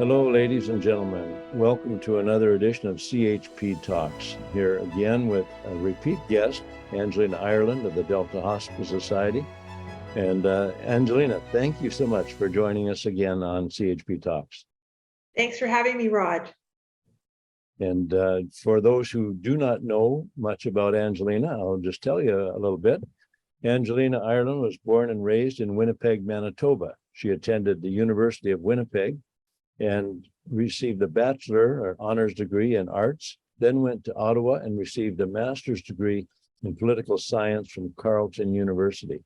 Hello, ladies and gentlemen. Welcome to another edition of CHP Talks. Here again with a repeat guest, Angelina Ireland of the Delta Hospice Society. And Angelina, thank you so much for joining us again on CHP Talks. Thanks for having me, Rod. And for those who do not know much about Angelina, I'll just tell you a little bit. Angelina Ireland was born and raised in Winnipeg, Manitoba. She attended the University of Winnipeg and received a bachelor or honors degree in arts, then went to Ottawa and received a master's degree in political science from Carleton University.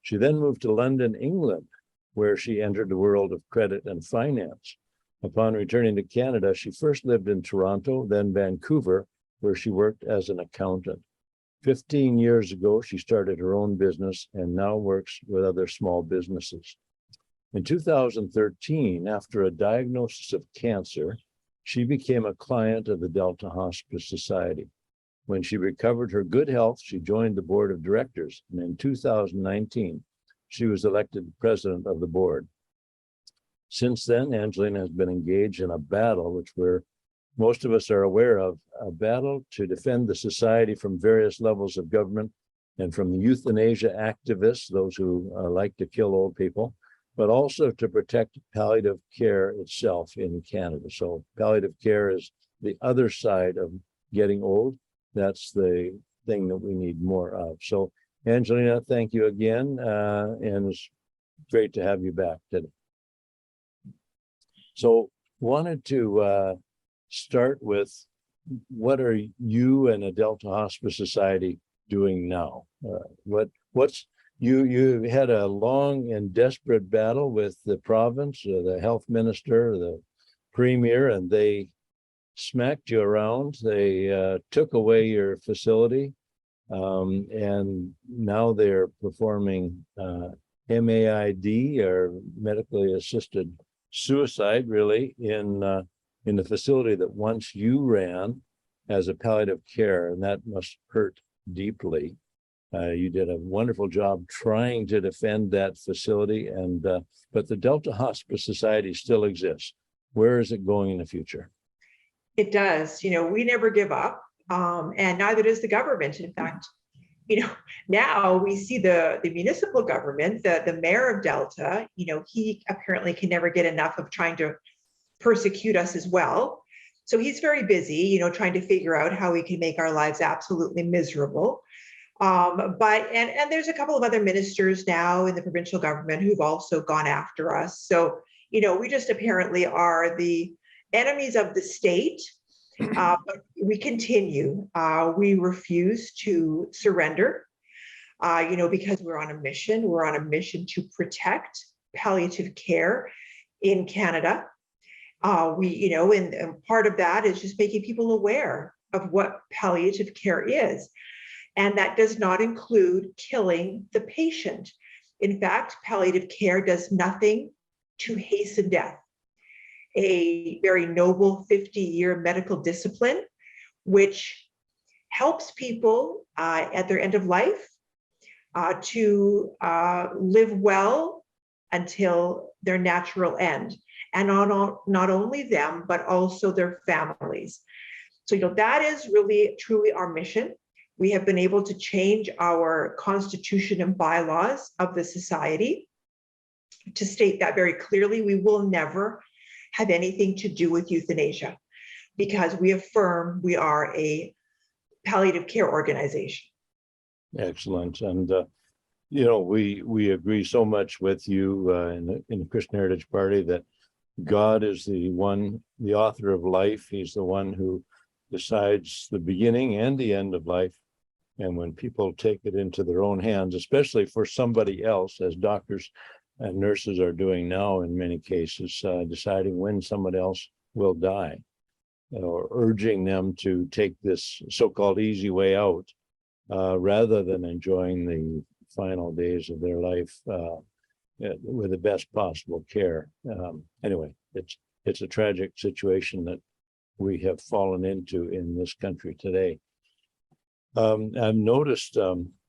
She then moved to London, England, where she entered the world of credit and finance. Upon returning to Canada, she first lived in Toronto, then Vancouver, where she worked as an accountant. 15 years ago, she started her own business and now works with other small businesses. In 2013, after a diagnosis of cancer, she became a client of the Delta Hospice Society. When she recovered her good health, she joined the board of directors, and in 2019, she was elected president of the board. Since then, Angelina has been engaged in a battle, which most of us are aware of, a battle to defend the society from various levels of government and from the euthanasia activists, those who like to kill old people, but also to protect palliative care itself in Canada. So palliative care is the other side of getting old. That's the thing that we need more of. So Angelina, thank you again, and it's great to have you back today. So wanted to start with, what are you and the Delta Hospice Society doing now? You had a long and desperate battle with the province, the health minister, the premier, and they smacked you around. They took away your facility, and now they're performing MAID, or medically assisted suicide, really, in the facility that once you ran as a palliative care, and that must hurt deeply. You did a wonderful job trying to defend that facility, and but the Delta Hospice Society still exists. Where is it going in the future? It does. We never give up, and neither does the government. In fact, now we see the municipal government, the mayor of Delta, he apparently can never get enough of trying to persecute us as well. So he's very busy, trying to figure out how we can make our lives absolutely miserable. But there's a couple of other ministers now in the provincial government who've also gone after us. So, we just apparently are the enemies of the state, but we continue. We refuse to surrender, because we're on a mission. We're on a mission to protect palliative care in Canada. And part of that is just making people aware of what palliative care is. And that does not include killing the patient. In fact, palliative care does nothing to hasten death. A very noble 50-year medical discipline, which helps people at their end of life to live well until their natural end. And not only them, but also their families. So, that is really, truly our mission. We have been able to change our constitution and bylaws of the society to state that very clearly. We will never have anything to do with euthanasia, because we affirm we are a palliative care organization. Excellent. And we agree so much with you in the Christian Heritage Party that God is the author of life. He's the one who decides the beginning and the end of life. And when people take it into their own hands, especially for somebody else, as doctors and nurses are doing now in many cases, deciding when someone else will die, or urging them to take this so-called easy way out, rather than enjoying the final days of their life with the best possible care. Anyway, it's a tragic situation that we have fallen into in this country today. I've noticed,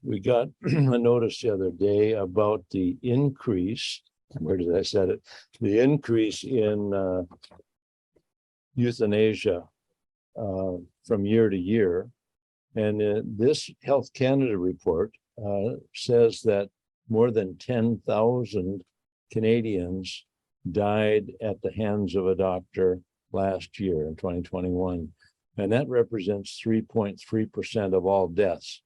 we got a notice the other day about the increase where did I set it? The increase in euthanasia from year to year. And this Health Canada report says that more than 10,000 Canadians died at the hands of a doctor last year in 2021. And that represents 3.3% of all deaths.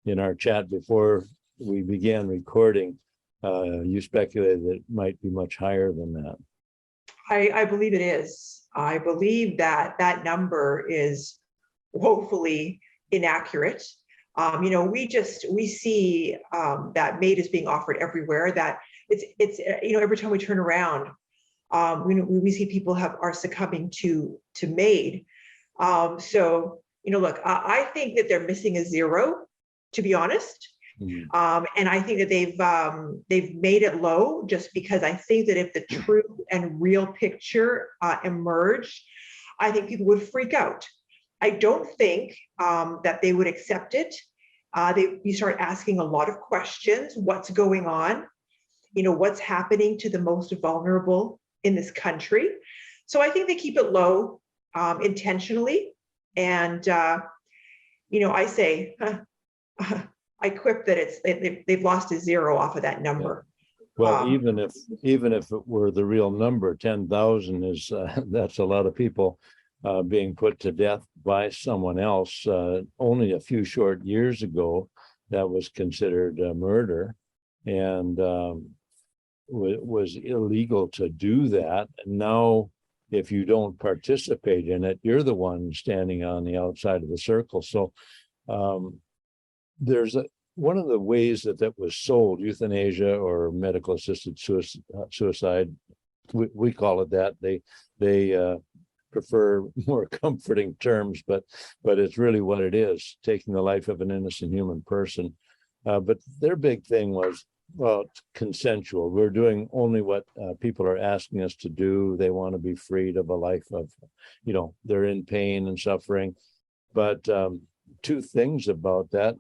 In our chat before we began recording, you speculated that it might be much higher than that. I believe it is. I believe that that number is woefully inaccurate. We see that MAID is being offered everywhere. That it's every time we turn around, we see people are succumbing to MAID. Look, I think that they're missing a zero, to be honest. And I think that they've made it low just because I think that if the true and real picture emerged, I think people would freak out. I don't think that they would accept it. You start asking a lot of questions. What's going on? What's happening to the most vulnerable in this country? So I think they keep it low intentionally. And, I say, I quip that they've lost a zero off of that number. Well, even if it were the real number, 10,000 is that's a lot of people being put to death by someone else. Only a few short years ago, that was considered murder, and was illegal to do that. And now, if you don't participate in it, you're the one standing on the outside of the circle. So there's one of the ways that was sold, euthanasia or medical assisted suicide. We call it that. They prefer more comforting terms, but it's really what it is, taking the life of an innocent human person. But their big thing was, well, it's consensual. We're doing only what people are asking us to do. They want to be freed of a life of, they're in pain and suffering. But two things about that.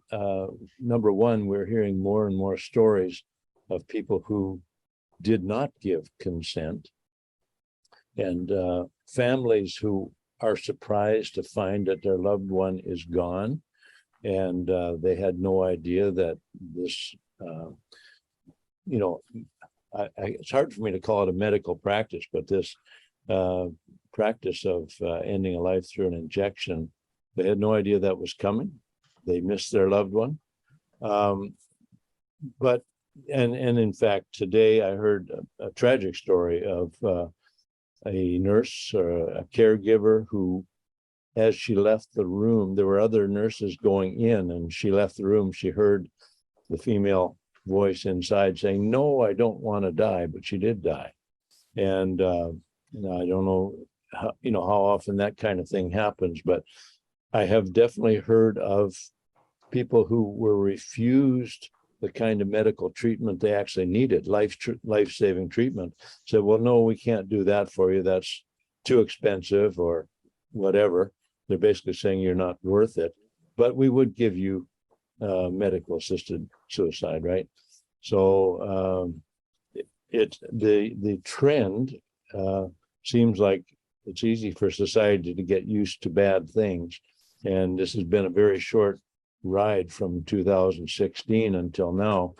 Number one, we're hearing more and more stories of people who did not give consent, and families who are surprised to find that their loved one is gone, and they had no idea that this, it's hard for me to call it a medical practice, but this practice of ending a life through an injection, they had no idea that was coming. They missed their loved one. But in fact, today I heard a tragic story of a nurse or a caregiver who, as she left the room, there were other nurses going in, and she left the room. She heard the female voice inside saying, "No, I don't want to die," but she did die. And I don't know how often that kind of thing happens, but I have definitely heard of people who were refused the kind of medical treatment they actually needed, life-saving treatment. Said, "Well, no, we can't do that for you. That's too expensive," or whatever. They're basically saying you're not worth it, but we would give you medical assisted suicide, right? So the trend seems like it's easy for society to get used to bad things, and this has been a very short ride from 2016 until now,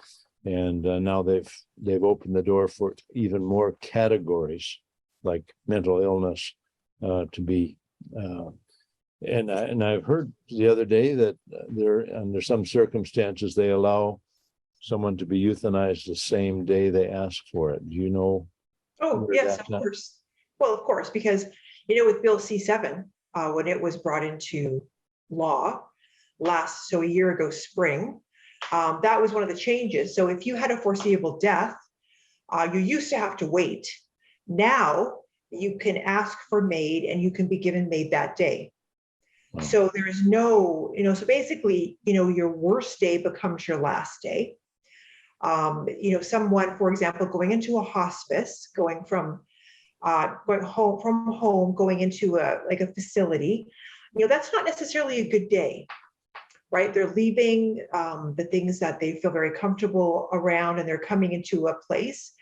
and now they've opened the door for even more categories like mental illness to be. And I've heard the other day that under some circumstances they allow someone to be euthanized the same day they ask for it. Do you know? Oh, yes, of course. Well, of course, because with Bill C7, when it was brought into law a year ago spring, that was one of the changes. So if you had a foreseeable death, you used to have to wait. Now you can ask for MAID and you can be given MAID that day. Wow. So there is no, so basically, your worst day becomes your last day. Someone, for example, going into a hospice, going home, going into a facility, that's not necessarily a good day, right? They're leaving the things that they feel very comfortable around, and they're coming into a place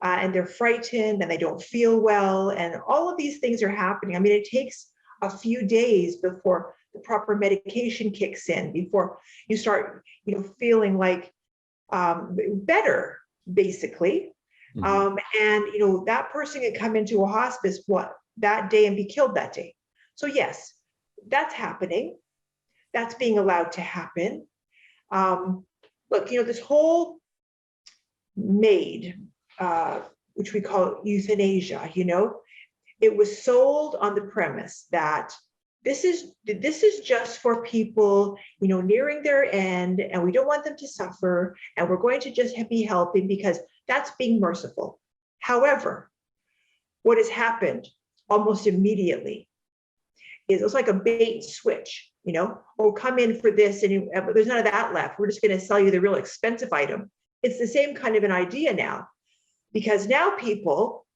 and they're frightened and they don't feel well. And all of these things are happening. I mean, it takes a few days before the proper medication kicks in, before you start, feeling like better, basically. And, that person can come into a hospice that day and be killed that day. So yes, that's happening. That's being allowed to happen. Look, this whole which we call euthanasia, it was sold on the premise that this is just for people, nearing their end, and we don't want them to suffer, and we're going to just be helping because that's being merciful. However, what has happened almost immediately is it's like a bait and switch, oh, come in for this, and there's none of that left. We're just going to sell you the real expensive item. It's the same kind of an idea now, because now people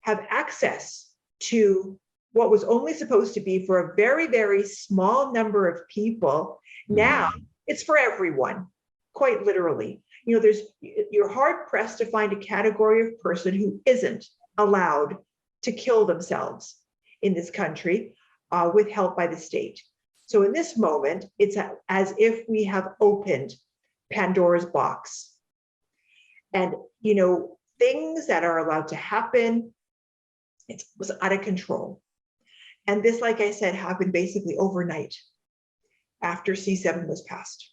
have access to what was only supposed to be for a very, very small number of people. Now it's for everyone, quite literally. You're hard pressed to find a category of person who isn't allowed to kill themselves in this country with help by the state. So in this moment, it's as if we have opened Pandora's box. And, things that are allowed to happen, it was out of control. And this, like I said, happened basically overnight after C7 was passed.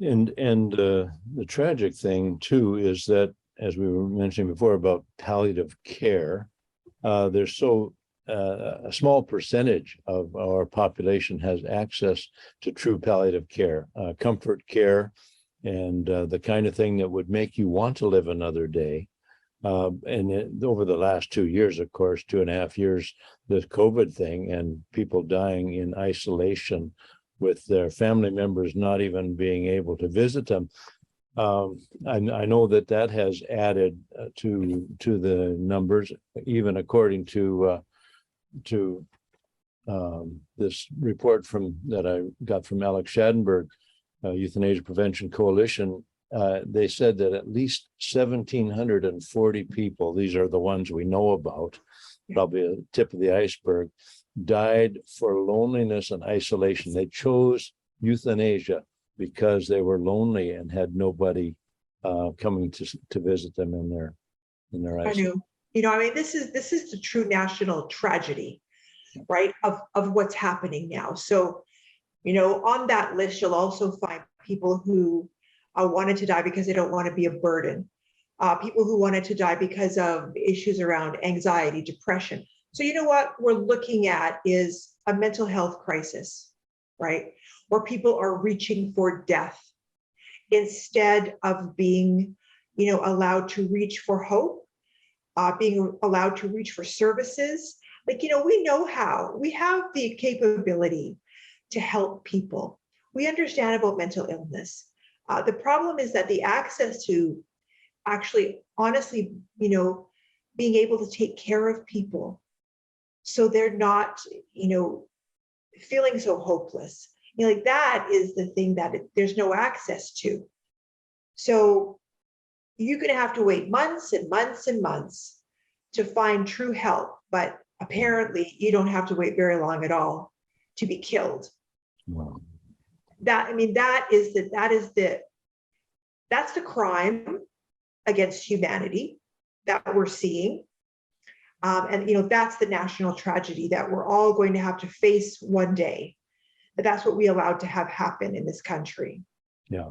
And the tragic thing too is that, as we were mentioning before about palliative care, there's a small percentage of our population has access to true palliative care, comfort care, and the kind of thing that would make you want to live another day. Over the last 2 years, of course, 2.5 years, this COVID thing and people dying in isolation with their family members not even being able to visit them. I know that has added to the numbers, even according to this report that I got from Alex Schadenberg, Euthanasia Prevention Coalition. They said that at least 1,740 people, these are the ones we know about, probably a tip of the iceberg, died for loneliness and isolation. They chose euthanasia because they were lonely and had nobody coming to visit them in their isolation. I mean, this is the true national tragedy, right, of what's happening now. So, on that list, you'll also find people who wanted to die because they don't want to be a burden, people who wanted to die because of issues around anxiety, depression. So what we're looking at is a mental health crisis, right? Where people are reaching for death instead of being, allowed to reach for hope, being allowed to reach for services. Like, we know how. We have the capability to help people. We understand about mental illness. The problem is that the access to actually, honestly, being able to take care of people so they're not, feeling so hopeless. Like that is the thing that there's no access to. So you're going to have to wait months and months and months to find true help. But apparently you don't have to wait very long at all to be killed. Wow. That's the crime against humanity that we're seeing. And that's the national tragedy that we're all going to have to face one day. But that's what we allowed to have happen in this country. Yeah.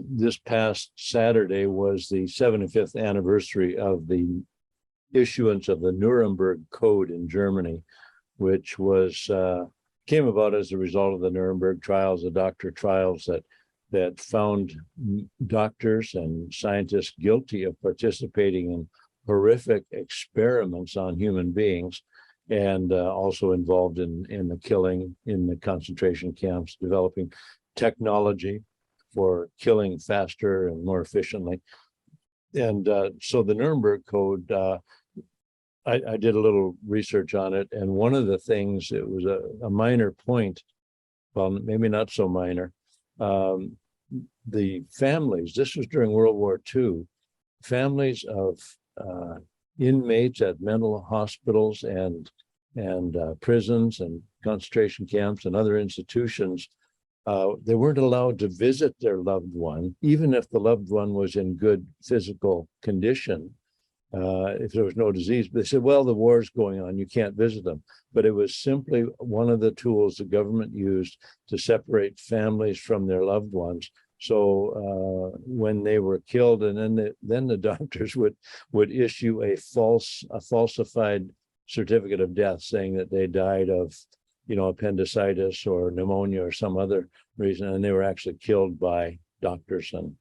This past Saturday was the 75th anniversary of the issuance of the Nuremberg Code in Germany, which came about as a result of the Nuremberg trials, the doctor trials that found doctors and scientists guilty of participating in horrific experiments on human beings, and also involved in the killing in the concentration camps, developing technology for killing faster and more efficiently. And so the Nuremberg Code, I did a little research on it, and one of the things, it was a minor point, well, maybe not so minor, the families, this was during World War II, families of inmates at mental hospitals and prisons and concentration camps and other institutions, they weren't allowed to visit their loved one, even if the loved one was in good physical condition, if there was no disease. But they said, well, the war's going on, you can't visit them. But it was simply one of the tools the government used to separate families from their loved ones. So when they were killed, and then the doctors would issue a falsified certificate of death saying that they died of, appendicitis or pneumonia or some other reason, and they were actually killed by doctors and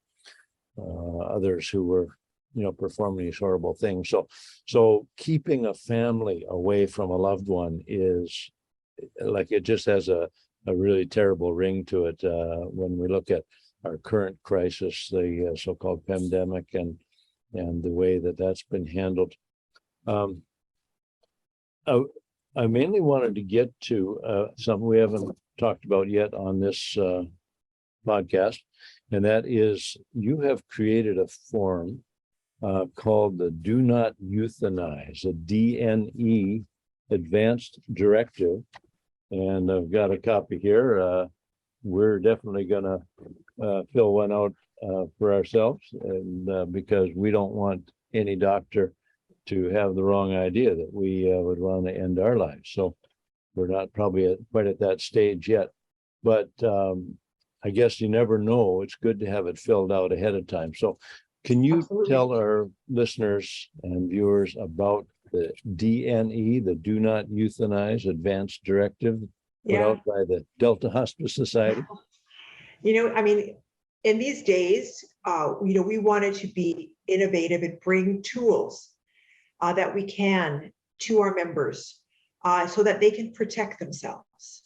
others who were, performing these horrible things. So keeping a family away from a loved one is like, it just has a really terrible ring to it when we look at our current crisis, the so-called pandemic, and the way that that's been handled. I mainly wanted to get to something we haven't talked about yet on this podcast, and that is you have created a form called the Do Not Euthanize, a DNE Advanced Directive, and I've got a copy here. We're definitely going to fill one out for ourselves, and because we don't want any doctor to have the wrong idea that we would want to end our lives. So we're not probably quite at that stage yet, but I guess you never know. It's good to have it filled out ahead of time. So can you Absolutely. tell our listeners and viewers about the DNE, the Do Not Euthanize Advanced Directive, put out by the Delta Hospice Society? In these days, we wanted to be innovative and bring tools that we can to our members so that they can protect themselves.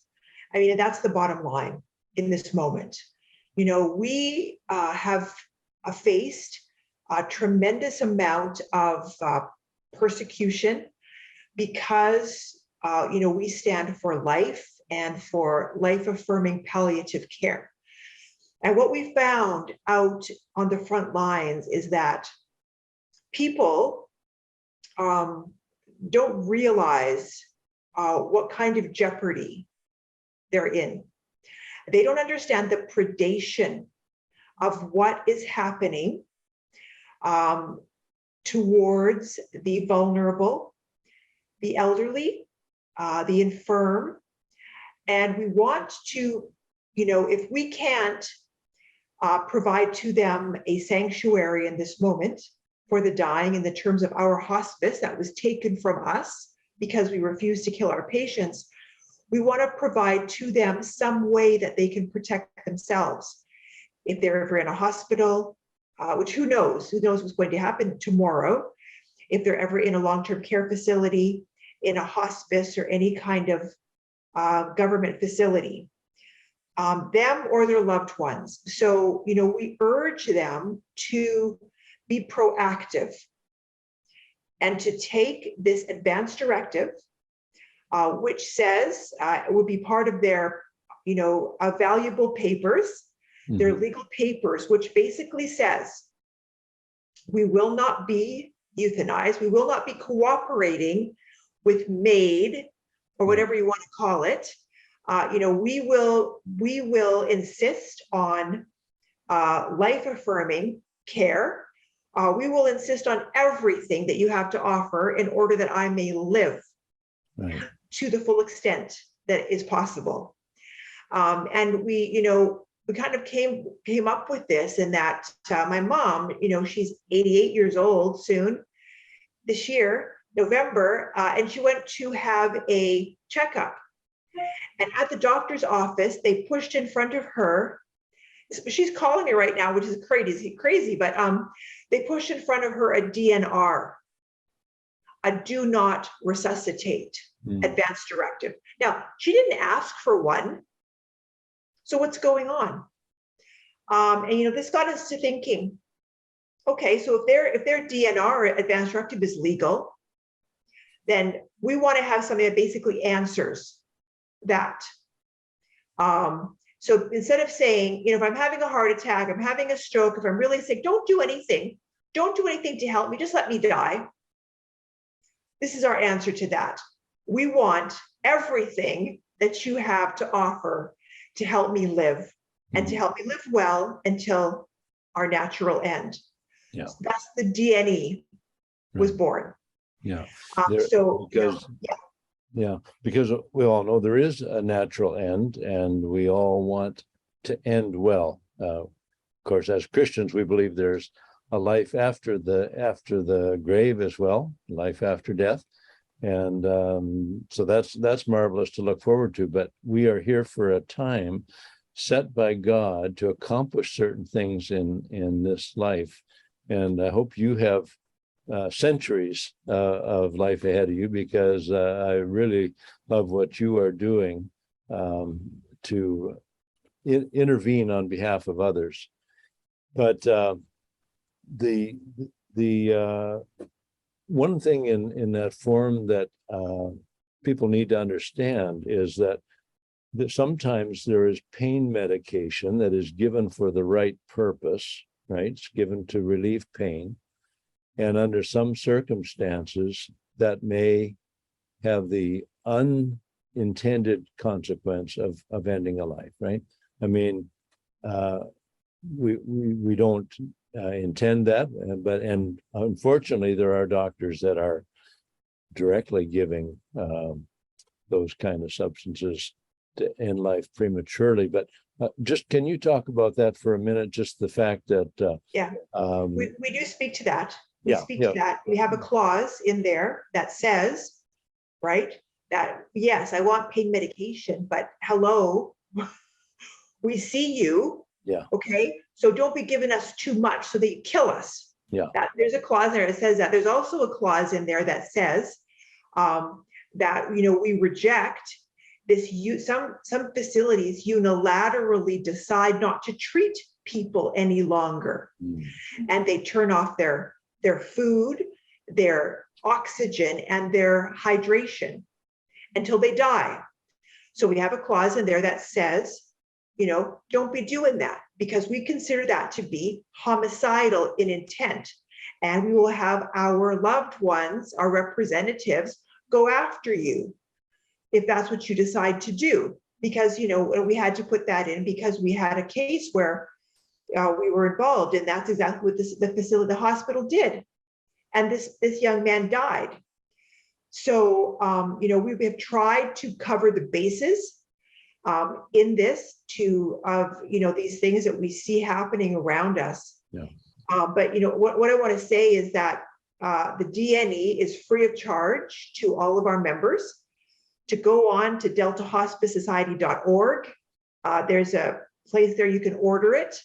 That's the bottom line in this moment. We have faced a tremendous amount of persecution because, we stand for life and for life-affirming palliative care. And what we found out on the front lines is that people don't realize what kind of jeopardy they're in. They don't understand the predation of what is happening towards the vulnerable, the elderly, the infirm. And we want to, if we can't provide to them a sanctuary in this moment for the dying in the terms of our hospice that was taken from us because we refused to kill our patients, we want to provide to them some way that they can protect themselves. If they're ever in a hospital, which who knows what's going to happen tomorrow, if they're ever in a long-term care facility, in a hospice or any kind of government facility, them or their loved ones. So, we urge them to be proactive and to take this advanced directive, which says it would be part of their, valuable papers, their legal papers, which basically says we will not be euthanized, we will not be cooperating with MAID or whatever you want to call it. We will insist on life-affirming care. We will insist on everything that you have to offer in order that I may live to the full extent that is possible. And we kind of came up with this in that my mom, she's 88 years old soon this year, November, and she went to have a checkup. And at the doctor's office, they pushed in front of her. She's calling me right now, which is crazy, but they pushed in front of her a DNR, a Do Not Resuscitate Advanced Directive. Now, she didn't ask for one. So what's going on? And this got us to thinking, okay, so if their DNR Advanced Directive is legal, then we want to have something that basically answers that. So instead of saying, if I'm having a heart attack, I'm having a stroke, if I'm really sick, don't do anything. Don't do anything to help me. Just let me die. This is our answer to that. We want everything that you have to offer to help me live and to help me live well until our natural end. Yeah. So that's the DNE was born. Yeah. Because we all know there is a natural end, and we all want to end well. Of course, as Christians, we believe there's a life after the grave as well, life after death. And so that's marvelous to look forward to. But we are here for a time set by God to accomplish certain things in this life. And I hope you have centuries of life ahead of you, because I really love what you are doing to intervene on behalf of others. But the one thing in that form that people need to understand is that sometimes there is pain medication that is given for the right purpose, right? It's given to relieve pain. And under some circumstances, that may have the unintended consequence of ending a life, right? I mean, we don't intend that, and unfortunately, there are doctors that are directly giving those kind of substances to end life prematurely. But just can you talk about that for a minute? Just the fact that we do speak to that. To that. We have a clause in there that says, right, that yes, I want pain medication, but hello, we see you. Yeah. Okay. So don't be giving us too much so that you kill us. Yeah. There's a clause there that says that. There's also a clause in there that says that we reject this. Some facilities unilaterally decide not to treat people any longer, and they turn off their food, their oxygen, and their hydration until they die. So we have a clause in there that says, don't be doing that, because we consider that to be homicidal in intent. And we will have our loved ones, our representatives, go after you if that's what you decide to do. Because, we had to put that in because we had a case where we were involved, and that's exactly what the hospital did. And this young man died. So, we have tried to cover the bases in this these things that we see happening around us. Yeah. But what I want to say is that the DNE is free of charge to all of our members. To go on to deltahospicesociety.org, there's a place there you can order it,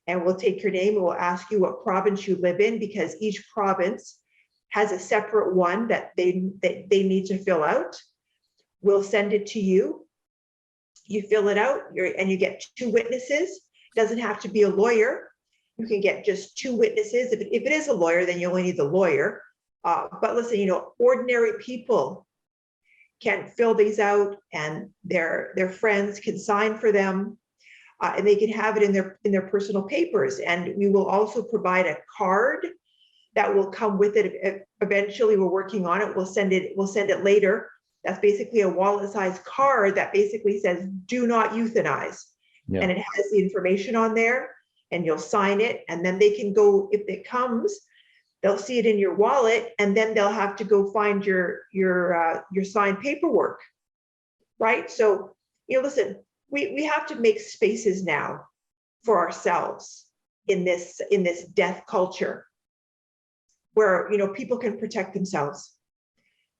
and we'll take your name and we'll ask you what province you live in, because each province has a separate one that they need to fill out. We'll send it to you. You fill it out, and you get 2 witnesses. Doesn't have to be a lawyer. You can get just 2 witnesses. If it is a lawyer, then you only need the lawyer. But listen, ordinary people can fill these out, and their friends can sign for them, and they can have it in their personal papers. And we will also provide a card that will come with it. Eventually, we're working on it. We'll send it later. That's basically a wallet-sized card that basically says, "Do not euthanize." Yeah. And it has the information on there, and you'll sign it, and then they can go, if it comes, they'll see it in your wallet, and then they'll have to go find your signed paperwork, right? So, listen, we have to make spaces now for ourselves in this death culture where, people can protect themselves.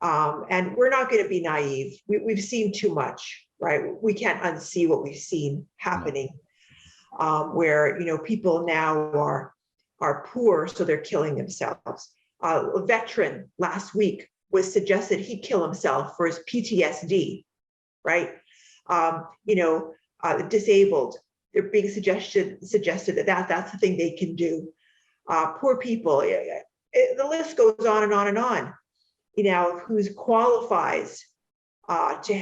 And we're not going to be naive. We've seen too much, right? We can't unsee what we've seen happening, where, people now are poor, so they're killing themselves. A veteran last week was suggested he kill himself for his PTSD, right? Disabled, they're being suggested that's the thing they can do. Poor people, the list goes on and on and on. Who qualifies to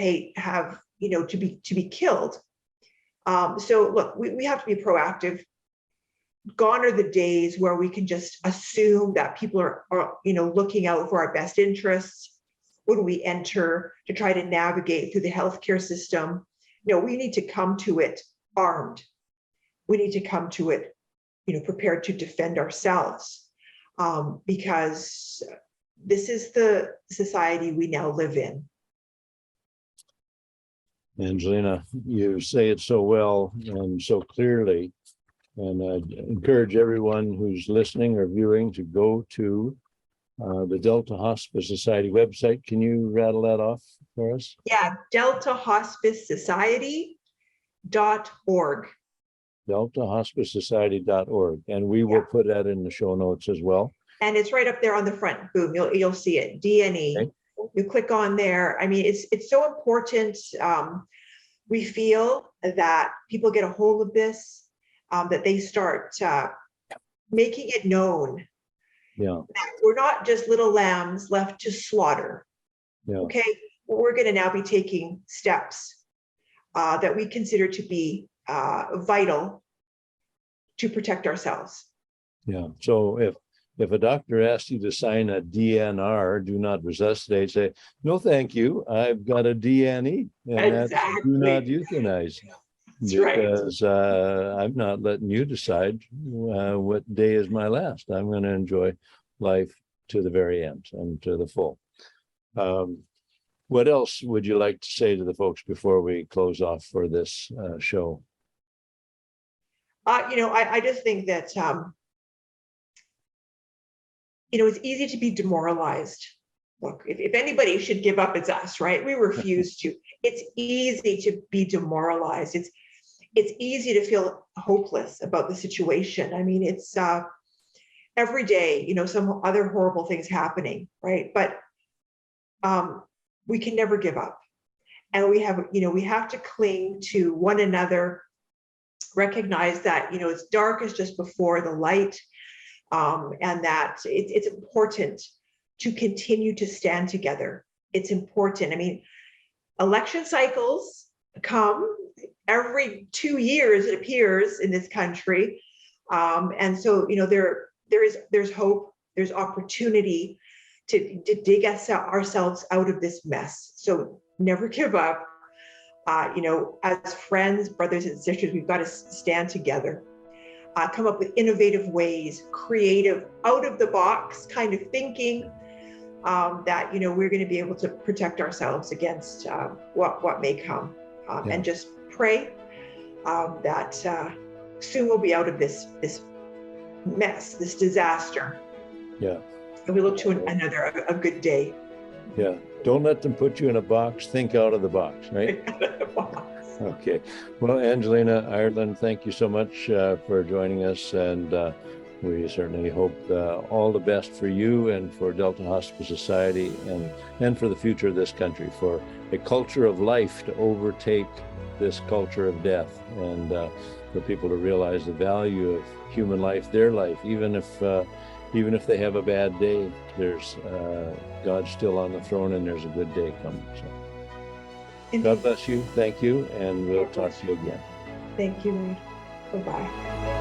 be killed. So look, we have to be proactive. Gone are the days where we can just assume that people are looking out for our best interests when we enter to try to navigate through the healthcare system. We need to come to it armed. We need to come to it, prepared to defend ourselves, because this is the society we now live in. Angelina, you say it so well and so clearly. And I encourage everyone who's listening or viewing to go to the Delta Hospice Society website. Can you rattle that off for us? Yeah, Delta Hospice Society.org. DeltaHospiceSociety.org. And we will put that in the show notes as well. And it's right up there on the front. Boom, you'll see it. DNE. Okay. You click on there. I mean, it's so important. We feel that people get a hold of this, that they start making it known. Yeah. That we're not just little lambs left to slaughter. Yeah. Okay. We're going to now be taking steps that we consider to be vital to protect ourselves. Yeah. So if a doctor asks you to sign a DNR, do not resuscitate, say, no, thank you. I've got a DNE. And exactly. That's do not euthanize. That's because I'm not letting you decide what day is my last. I'm going to enjoy life to the very end and to the full. What else would you like to say to the folks before we close off for this show? I just think that, it's easy to be demoralized. Look, if anybody should give up, it's us, right? We refuse to. It's easy to be demoralized. It's easy to feel hopeless about the situation. I mean, it's every day, some other horrible things happening, right? But we can never give up. And we have to cling to one another, recognize that, it's darkest just before the light, and that it's important to continue to stand together. It's important. I mean, election cycles come every 2 years, it appears, in this country. And so, there's hope, there's opportunity to dig ourselves out of this mess. So never give up. As friends, brothers and sisters, we've got to stand together, come up with innovative ways, creative, out of the box kind of thinking, that we're going to be able to protect ourselves against what may come, and just pray that soon we'll be out of this mess, this disaster. Yeah. And we look to a good day. Yeah. Don't let them put you in a box. Think out of the box, right? Think out of the box. Okay. Well, Angelina Ireland, thank you so much for joining us, and we certainly hope all the best for you and for Delta Hospice Society and for the future of this country, for a culture of life to overtake this culture of death, and for people to realize the value of human life, their life, even if they have a bad day, there's God's still on the throne and there's a good day coming. So God bless you. Thank you. And we'll talk to you again. Thank you. Bye-bye.